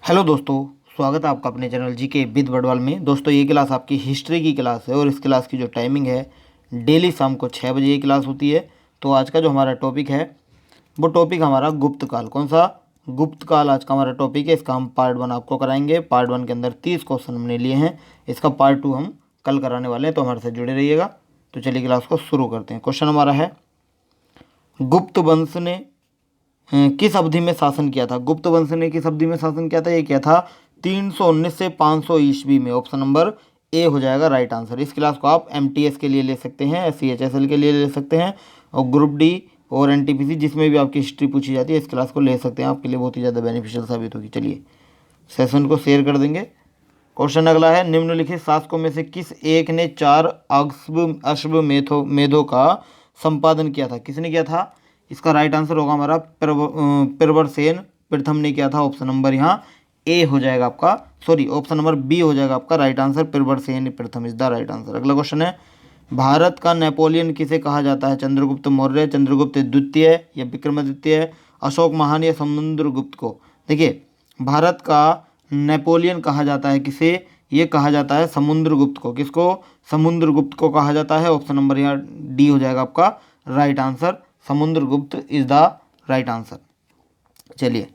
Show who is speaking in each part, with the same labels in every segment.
Speaker 1: Hello दोस्तों, स्वागत है आपका अपने चैनल जी के विद बडवाल में। दोस्तों, ये क्लास आपकी हिस्ट्री की क्लास है और इस क्लास की जो टाइमिंग है डेली शाम को 6 बजे ये क्लास होती है। तो आज का जो हमारा टॉपिक है वो टॉपिक हमारा गुप्त काल। कौन सा? गुप्त काल आज का हमारा टॉपिक है। इसका हम पार्ट 1 आपको कराएंगे। पार्ट 1 के अंदर 30 क्वेश्चन हमने लिए हैं। इसका पार्ट 2 हम कल कराने वाले हैं, तो हमारे साथ जुड़े रहिएगा। तो चलिए क्लास को शुरू करते हैं। क्वेश्चन हमारा है, गुप्त वंश ने किस अवधि में शासन किया था? गुप्त वंश ने किस अवधि में शासन किया था? ये किया था 319 से 500 ईस्वी में। ऑप्शन नंबर ए हो जाएगा राइट आंसर। इस क्लास को आप एमटीएस के लिए ले सकते हैं, सीएचएसएल के लिए ले सकते हैं, और ग्रुप डी और एनटीपीसी जिसमें भी आपकी हिस्ट्री पूछी जाती है इस क्लास को ले सकते हैं। आपके लिए बहुत ही ज़्यादा बेनिफिशियल साबित होगी। चलिए सेशन को शेयर कर देंगे। क्वेश्चन अगला है, निम्नलिखित शासकों में से किस एक ने 4 अश्वमेधों का संपादन किया था? किसने किया था? इसका राइट आंसर होगा हमारा प्रवरसेन प्रथम ने किया था। ऑप्शन नंबर यहाँ ए हो जाएगा आपका, सॉरी ऑप्शन नंबर बी हो जाएगा आपका राइट आंसर। प्रवरसेन प्रथम इज द राइट आंसर। अगला क्वेश्चन है, भारत का नेपोलियन किसे कहा जाता है? चंद्रगुप्त मौर्य, चंद्रगुप्त द्वितीय या विक्रमादित्य, अशोक महान या समुद्रगुप्त को? देखिए, भारत का नेपोलियन कहा जाता है किसे? ये कहा जाता है समुद्रगुप्त को। किसको? समुद्रगुप्त को कहा जाता है। ऑप्शन नंबर यहाँ डी हो जाएगा आपका right answer. Samudragupta is the right answer. चलिए,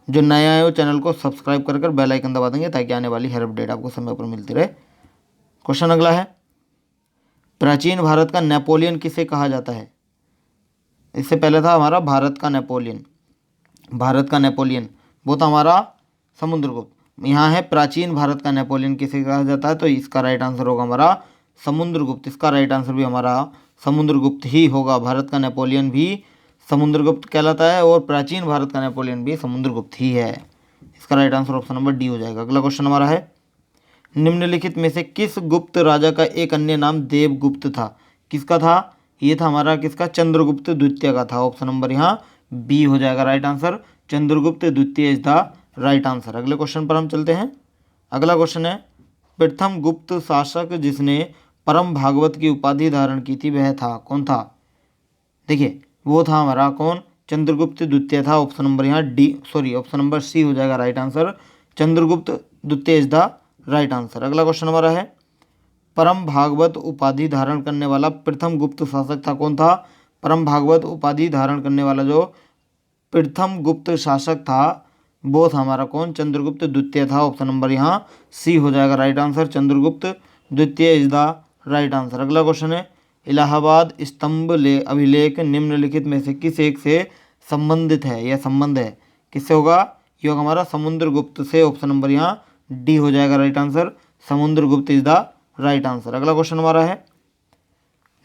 Speaker 1: जो नया है वो चैनल को सब्सक्राइब कर बेल आइकन दबा देंगे ताकि आने वाली हर अपडेट आपको समय पर मिलती रहे। क्वेश्चन अगला है, प्राचीन भारत का नेपोलियन किसे कहा जाता है? इससे पहले था हमारा भारत का नेपोलियन। भारत का नेपोलियन वो था हमारा समुद्रगुप्त। यहाँ है प्राचीन भारत का नेपोलियन किसे कहा जाता है? तो इसका राइट आंसर होगा हमारा समुद्रगुप्त। इसका राइट आंसर भी हमारा समुद्रगुप्त ही होगा। भारत का नेपोलियन भी समुद्रगुप्त कहलाता है और प्राचीन भारत का नेपोलियन भी समुद्रगुप्त ही है। इसका right answer option number D हो जाएगा। अगला क्वेश्चन हमारा है, निम्नलिखित में से किस गुप्त राजा का एक अन्य नाम देवगुप्त था? किसका था? ये था हमारा किसका? चंद्रगुप्त द्वितीय का था। ऑप्शन नंबर यहाँ बी हो जाएगा राइट आंसर। चंद्रगुप्त द्वितीय इज द राइट आंसर। अगले क्वेश्चन पर हम चलते हैं। अगला क्वेश्चन है, प्रथम गुप्त शासक जिसने परम भागवत की उपाधि धारण की थी वह था? कौन था? देखिए, वो था हमारा कौन? चंद्रगुप्त द्वितीय था। ऑप्शन नंबर यहाँ D, sorry option number C हो जाएगा राइट आंसर। चंद्रगुप्त द्वितीय इज द राइट आंसर। अगला क्वेश्चन हमारा है, परम भागवत उपाधि धारण करने वाला प्रथम गुप्त शासक था? कौन था? परम भागवत उपाधि धारण करने वाला जो प्रथम गुप्त शासक था वो था हमारा कौन? चंद्रगुप्त द्वितीय था। ऑप्शन नंबर यहाँ सी हो जाएगा राइट आंसर। चंद्रगुप्त द्वितीय इज द राइट आंसर। अगला क्वेश्चन है, इलाहाबाद स्तंभ अभिलेख निम्नलिखित में से किस एक से संबंधित है या संबंध है? किससे होगा? ये होगा हमारा समुद्रगुप्त से। ऑप्शन नंबर यहाँ डी हो जाएगा right answer. Samudragupta is the right answer. अगला क्वेश्चन हमारा है,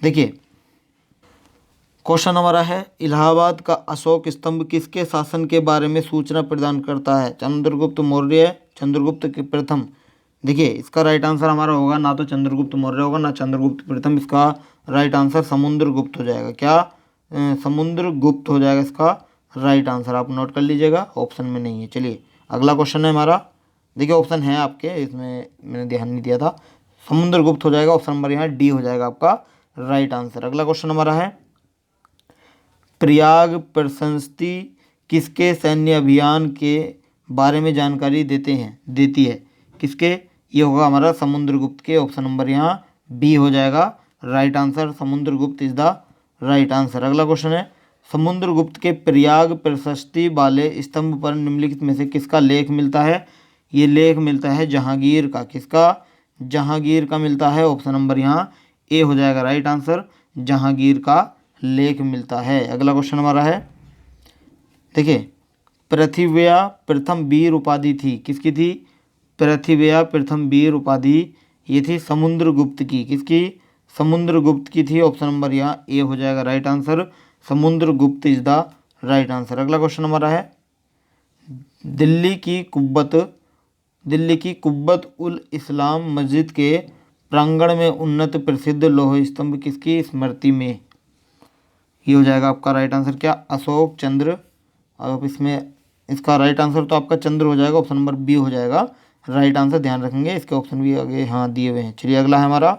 Speaker 1: देखिए क्वेश्चन हमारा है, इलाहाबाद का अशोक स्तंभ किसके शासन के बारे में सूचना प्रदान करता है? चंद्रगुप्त मौर्य, चंद्रगुप्त के प्रथम? देखिए, इसका राइट आंसर हमारा होगा ना तो चंद्रगुप्त मौर्य होगा ना चंद्रगुप्त प्रथम। इसका राइट आंसर समुद्रगुप्त हो जाएगा। क्या? समुद्रगुप्त हो जाएगा इसका राइट आंसर। आप नोट कर लीजिएगा, ऑप्शन में नहीं है। चलिए अगला क्वेश्चन है हमारा, देखिए ऑप्शन है आपके, इसमें मैंने ध्यान नहीं दिया था। समुद्रगुप्त हो जाएगा। ऑप्शन नंबर यहाँ डी हो जाएगा आपका राइट आंसर। अगला क्वेश्चन हमारा है, प्रयाग प्रशस्ति किसके सैन्य अभियान के बारे में जानकारी देती है? किसके? ये होगा हमारा समुद्रगुप्त के। ऑप्शन नंबर यहाँ बी हो जाएगा right answer. Samudragupta is the right answer. अगला क्वेश्चन है, समुद्रगुप्त के प्रयाग प्रशस्ति वाले स्तंभ पर निम्नलिखित में से किसका लेख मिलता है? ये लेख मिलता है जहांगीर का। किसका? जहांगीर का मिलता है। ऑप्शन नंबर यहाँ ए हो जाएगा राइट आंसर। जहांगीर का लेख मिलता है। अगला क्वेश्चन हमारा है, देखिए पृथ्व्या प्रथम वीर उपाधि थी? किसकी थी? पृथ्व्या प्रथम वीर उपाधि ये थी समुद्रगुप्त की। किसकी? समुद्रगुप्त की थी। ऑप्शन नंबर यहाँ ए हो जाएगा right answer. Samudragupta is the right answer. अगला क्वेश्चन हमारा है, दिल्ली की कुब्बत उल इस्लाम मस्जिद के प्रांगण में उन्नत प्रसिद्ध लौह स्तंभ किसकी स्मृति में? ये हो जाएगा आपका राइट आंसर। क्या? अशोक चंद्र। अब इसमें इसका राइट आंसर तो आपका चंद्र हो जाएगा। ऑप्शन नंबर बी हो जाएगा राइट आंसर। ध्यान रखेंगे, इसके ऑप्शन भी आगे हाँ दिए हुए हैं। चलिए अगला है हमारा,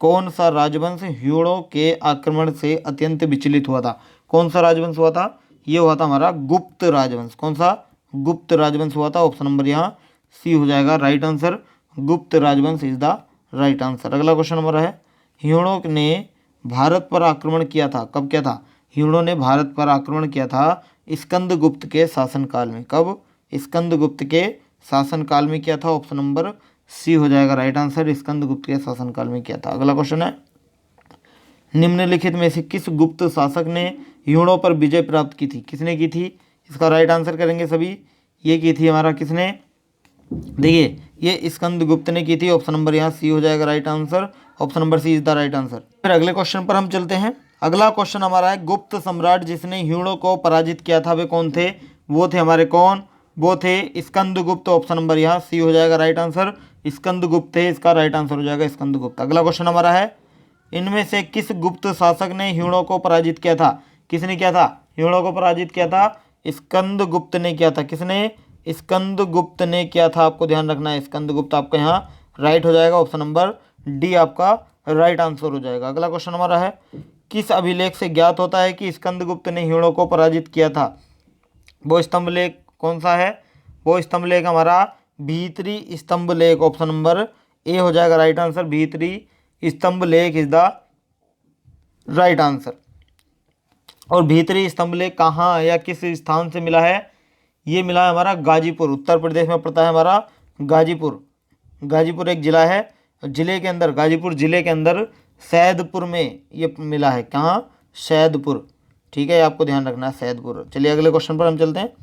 Speaker 1: कौन सा राजवंश ह्यूणों के आक्रमण से अत्यंत विचलित हुआ था? कौन सा राजवंश हुआ था? ये हुआ था हमारा गुप्त राजवंश। कौन सा? गुप्त राजवंश हुआ था। ऑप्शन नंबर यहाँ सी हो जाएगा राइट आंसर, गुप्त राजवंश इज द राइट आंसर। अगला क्वेश्चन नंबर है, ह्यूणों ने भारत पर आक्रमण किया था, कब किया था? ह्यूणों ने भारत पर आक्रमण किया था स्कंदगुप्त के शासनकाल में। कब? स्कंदगुप्त के शासनकाल में किया था। ऑप्शन नंबर सी हो जाएगा राइट आंसर, स्कंदगुप्त के शासनकाल में किया था। अगला क्वेश्चन है, निम्नलिखित में से किस गुप्त शासक ने ह्यूणों पर विजय प्राप्त की थी? किसने की थी? इसका राइट आंसर करेंगे सभी। ये की थी हमारा किसने? देखिए ये स्कंदगुप्त ने की थी। ऑप्शन नंबर यहाँ सी हो जाएगा right answer, option number C is the right answer. फिर अगले क्वेश्चन पर हम चलते हैं। अगला क्वेश्चन हमारा है, गुप्त सम्राट जिसने ह्यूणों को पराजित किया था वे कौन थे? वो थे हमारे कौन? वो थे स्कंदगुप्त। ऑप्शन नंबर यहाँ सी हो जाएगा राइट आंसर, स्कंदगुप्त थे, इसका राइट आंसर हो जाएगा स्कंदगुप्त। अगला क्वेश्चन हमारा है, इनमें से किस गुप्त शासक ने ह्यूणों को पराजित किया था? किसने किया था? ह्यूणों को पराजित किया था स्कंदगुप्त ने किया था। किसने? स्कंदगुप्त ने किया था। आपको ध्यान रखना है, स्कंदगुप्त आपका यहाँ राइट हो जाएगा, ऑप्शन नंबर डी आपका राइट आंसर हो जाएगा। अगला क्वेश्चन हमारा है, किस अभिलेख से ज्ञात होता है कि स्कंदगुप्त ने ह्यूणों को पराजित किया था? वो स्तंभ लेख कौन सा है? वो स्तंभ लेख हमारा भीतरी स्तंभ लेख, ऑप्शन नंबर ए हो जाएगा राइट आंसर, भीतरी स्तंभ लेख इज द राइट आंसर। और भीतरी स्तंभ लेख कहाँ या किस स्थान से मिला है? ये मिला है हमारा गाजीपुर, उत्तर प्रदेश में पड़ता है हमारा गाजीपुर। गाजीपुर एक जिला है, जिले के अंदर, गाजीपुर जिले के अंदर सैदपुर में ये मिला है। कहाँ? सैदपुर। ठीक है, आपको ध्यान रखना है सैदपुर। चलिए अगले क्वेश्चन पर हम चलते हैं।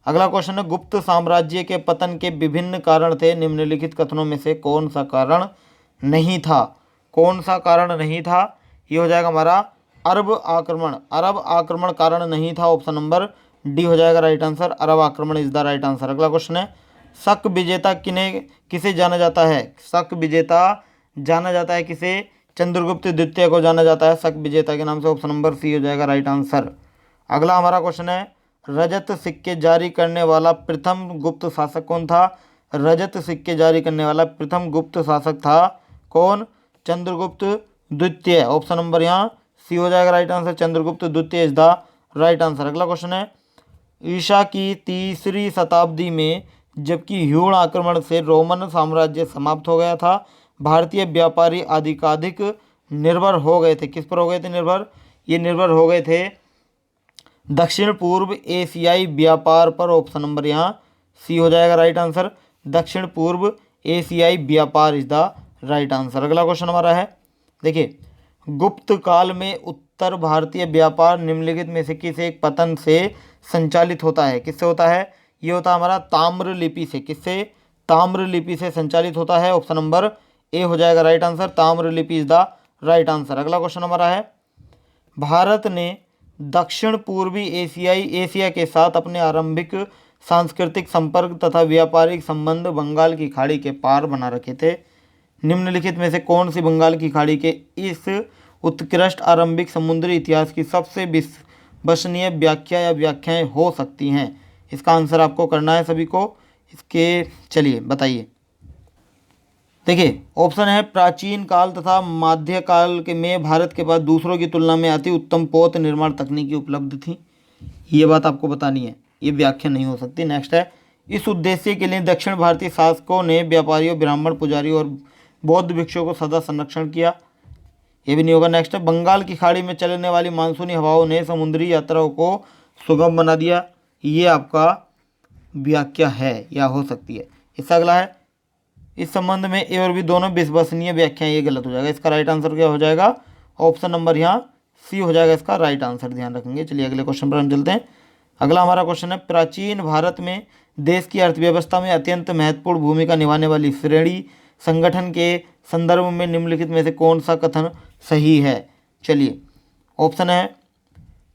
Speaker 1: अगला क्वेश्चन है, गुप्त साम्राज्य के पतन के विभिन्न कारण थे, निम्नलिखित कथनों में से कौन सा कारण नहीं था? कौन सा कारण नहीं था? ये हो जाएगा हमारा अरब आक्रमण। अरब आक्रमण कारण नहीं था, ऑप्शन नंबर डी हो जाएगा राइट आंसर, अरब आक्रमण इज द राइट आंसर। अगला क्वेश्चन है, शक विजेता किसे जाना जाता है? शक विजेता जाना जाता है किसे? चंद्रगुप्त द्वितीय को जाना जाता है शक विजेता के नाम से, ऑप्शन नंबर सी हो जाएगा राइट आंसर। अगला हमारा क्वेश्चन है, रजत सिक्के जारी करने वाला प्रथम गुप्त शासक कौन था? रजत सिक्के जारी करने वाला प्रथम गुप्त शासक था कौन? चंद्रगुप्त द्वितीय, ऑप्शन नंबर यहाँ सी हो जाएगा राइट आंसर, चंद्रगुप्त द्वितीय इज द राइट आंसर। अगला क्वेश्चन है, ईसा की 3री शताब्दी में जबकि ह्यूण आक्रमण से रोमन साम्राज्य समाप्त हो गया था, भारतीय व्यापारी अधिकाधिक निर्भर हो गए थे। किस पर हो गए थे निर्भर? ये निर्भर हो गए थे दक्षिण पूर्व एशियाई व्यापार पर, ऑप्शन नंबर यहाँ सी हो जाएगा राइट आंसर, दक्षिण पूर्व एशियाई व्यापार इज द राइट आंसर। अगला क्वेश्चन हमारा है, देखिए गुप्त काल में उत्तर भारतीय व्यापार निम्नलिखित में से किस एक पतन से संचालित होता है? किससे होता है? ये होता है हमारा ताम्र लिपि से। किससे? ताम्र लिपि से संचालित होता है, ऑप्शन नंबर ए हो जाएगा राइट आंसर, ताम्र लिपि इज द राइट आंसर। अगला क्वेश्चन हमारा है, भारत ने दक्षिण पूर्वी एशिया के साथ अपने आरंभिक सांस्कृतिक संपर्क तथा व्यापारिक संबंध बंगाल की खाड़ी के पार बना रखे थे। निम्नलिखित में से कौन सी बंगाल की खाड़ी के इस उत्कृष्ट आरंभिक समुद्री इतिहास की सबसे विश्वसनीय व्याख्या या व्याख्याएं हो सकती हैं? इसका आंसर आपको करना है सभी को। इसके चलिए बताइए। देखिए ऑप्शन है, प्राचीन काल तथा मध्यकाल के में भारत के पास दूसरों की तुलना में अति उत्तम पोत निर्माण तकनीकी उपलब्ध थी। ये बात आपको बतानी है, ये व्याख्या नहीं हो सकती। नेक्स्ट है, इस उद्देश्य के लिए दक्षिण भारतीय शासकों ने व्यापारियों, ब्राह्मण, पुजारियों और बौद्ध भिक्षुओं को सदा संरक्षण किया। ये भी नहीं होगा। नेक्स्ट है, बंगाल की खाड़ी में चलने वाली मानसूनी हवाओं ने समुद्री यात्राओं को सुगम बना दिया। ये आपका व्याख्या है या हो सकती है। इससे अगला है, इस संबंध में ए और बी दोनों विश्वसनीय व्याख्याएं, ये गलत हो जाएगा। इसका राइट आंसर क्या हो जाएगा? ऑप्शन नंबर यहाँ सी हो जाएगा इसका राइट आंसर, ध्यान रखेंगे। चलिए अगले क्वेश्चन पर हम चलते हैं। अगला हमारा क्वेश्चन है, प्राचीन भारत में देश की अर्थव्यवस्था में अत्यंत महत्वपूर्ण भूमिका निभाने वाली श्रेणी संगठन के संदर्भ में निम्नलिखित में से कौन सा कथन सही है? चलिए ऑप्शन है,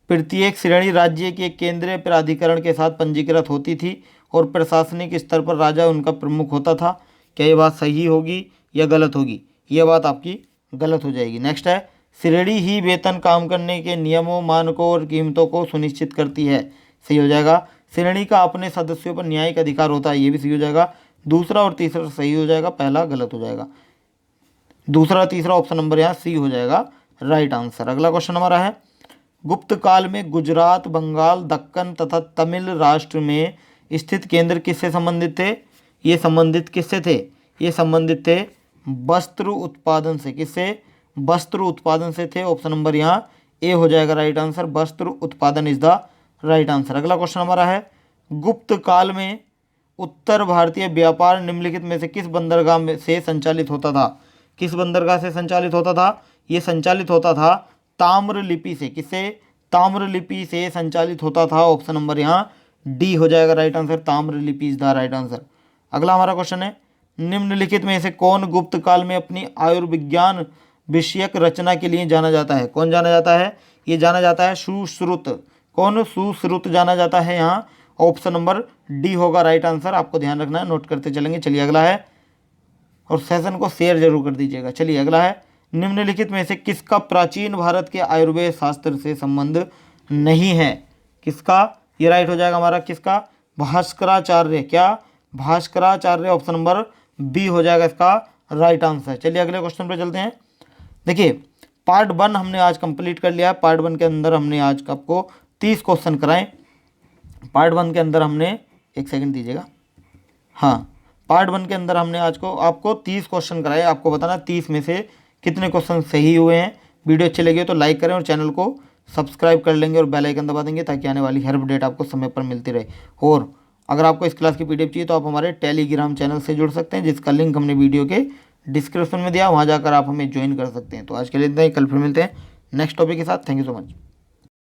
Speaker 1: प्रत्येक श्रेणी राज्य के केंद्रीय प्राधिकरण के साथ पंजीकृत होती थी और प्रशासनिक स्तर पर राजा उनका प्रमुख होता था। क्या ये बात सही होगी या गलत होगी? ये बात आपकी गलत हो जाएगी। नेक्स्ट है, श्रेणी ही वेतन, काम करने के नियमों, मानकों और कीमतों को सुनिश्चित करती है। सही हो जाएगा। श्रेणी का अपने सदस्यों पर न्यायिक अधिकार होता है। ये भी सही हो जाएगा। दूसरा और तीसरा सही हो जाएगा, पहला गलत हो जाएगा। दूसरा तीसरा ऑप्शन नंबर यहाँ सी हो जाएगा राइट आंसर। अगला क्वेश्चन हमारा है, गुप्त काल में गुजरात, बंगाल, दक्कन तथा तमिल राष्ट्र में स्थित केंद्र किससे संबंधित थे? ये संबंधित किससे थे? ये संबंधित थे वस्त्र उत्पादन से। किससे? वस्त्र उत्पादन से थे। ऑप्शन नंबर यहाँ ए हो जाएगा राइट आंसर। वस्त्र उत्पादन इज द राइट आंसर। अगला क्वेश्चन हमारा है, गुप्त काल में उत्तर भारतीय व्यापार निम्नलिखित में से किस बंदरगाह में से संचालित होता था? किस बंदरगाह से संचालित होता था? ये संचालित होता था ताम्रलिपि से। किससे? ताम्रलिपि से संचालित होता था। ऑप्शन नंबर यहाँ डी हो जाएगा right answer. Tamralipi is the right answer. अगला हमारा क्वेश्चन है, निम्नलिखित में से कौन गुप्त काल में अपनी आयुर्विज्ञान विषयक रचना के लिए जाना जाता है? कौन जाना जाता है? ये जाना जाता है सुश्रुत। कौन? सुश्रुत जाना जाता है यहाँ। ऑप्शन नंबर डी होगा राइट आंसर। आपको ध्यान रखना है, नोट करते चलेंगे। चलिए अगला है, और सेशन को शेयर जरूर कर दीजिएगा। चलिए अगला है, निम्नलिखित में से किसका प्राचीन भारत के आयुर्वेद शास्त्र से संबंध नहीं है? किसका? ये राइट हो जाएगा हमारा। किसका? भास्कराचार्य। क्या? भास्कराचार्य। ऑप्शन नंबर बी हो जाएगा इसका राइट आंसर। चलिए अगले क्वेश्चन पर चलते हैं। देखिए पार्ट 1 हमने आज कंप्लीट कर लिया है। पार्ट 1 के अंदर हमने आज आपको 30 क्वेश्चन कराए। पार्ट 1 के अंदर हमने, एक सेकंड दीजिएगा, हाँ, पार्ट 1 के अंदर हमने आज को आपको 30 क्वेश्चन कराए। आपको बताना 30 में से कितने क्वेश्चन सही हुए हैं। वीडियो अच्छी लगी हो तो लाइक करें और चैनल को सब्सक्राइब कर लेंगे और बेल आइकन दबा देंगे ताकि आने वाली हर अपडेट आपको समय पर मिलती रहे। और अगर आपको इस क्लास की पीडीएफ चाहिए तो आप हमारे टेलीग्राम चैनल से जुड़ सकते हैं, जिसका लिंक हमने वीडियो के डिस्क्रिप्शन में दिया, वहाँ जाकर आप हमें ज्वाइन कर सकते हैं। तो आज के लिए इतना ही, कल फिर मिलते हैं नेक्स्ट टॉपिक के साथ। Thank you so much.